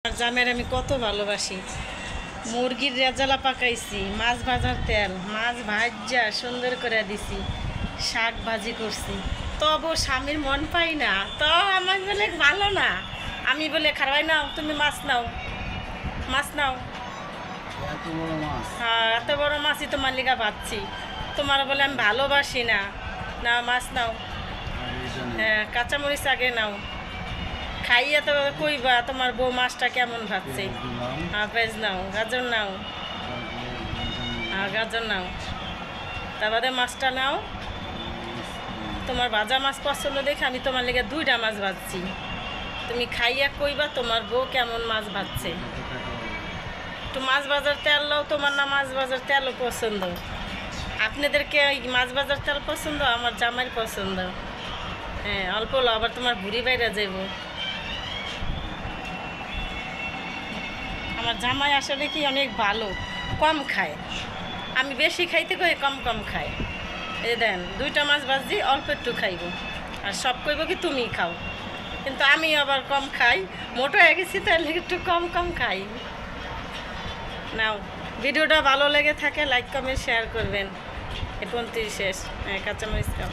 জামের আমি কত ভালোবাসি। মুরগির রেজালা পাকাইছি, মাছ ভাজার তেল, মাছ ভাজা সুন্দর করে দিছি, শাক ভাজি করছি, তবু স্বামীর মন পাই না। তো আমার বলে ভালো না, আমি বলে খারাই নাও, তুমি মাছ নাও, মাছ নাও। হ্যাঁ, এত বড় মাছই তোমার লিগা ভাবছি, তোমার বলে আমি ভালোবাসি না। না, মাছ নাও। হ্যাঁ, কাঁচামরিচ আগে নাও, খাইয়া তো কইবা তোমার বউ মাছটা কেমন ভাবছে। হ্যাঁ, পেঁয়াজ নাও, গাজর নাও। হ্যাঁ, গাজর নাও, তারপরে মাছটা নাও। তোমার ভাজা মাছ পছন্দ দেখে আমি তোমার লেগে 2টা মাছ ভাজছি, তুমি খাইয়া কইবা তোমার বউ কেমন মাছ ভাজছে। তো মাছ ভাজার তেল নাও, তোমার না মাছ ভাজার তেলও পছন্দ। আপনাদেরকে মাছ ভাজার তেল পছন্দ, আমার জামাইয়ের পছন্দ। হ্যাঁ, অল্প লো, আবার তোমার ভুড়ি বাইরে যাইব। আমার জামাই আসলে কি অনেক ভালো, কম খায়, আমি বেশি খাইতে কই কম কম খায়। এই দেন 2টা মাছ ভাজি, অল্প একটু খাইব, আর সব কইব কি তুমি খাও, কিন্তু আমি আবার কম খাই, মোটো হয়ে গেছি, তাহলে একটু কম কম খাই। নাও, ভিডিওটা ভালো লেগে থাকে লাইক কমেন্ট শেয়ার করবেন। এ 35 শেষ। হ্যাঁ, কাঁচামরিচ খাও।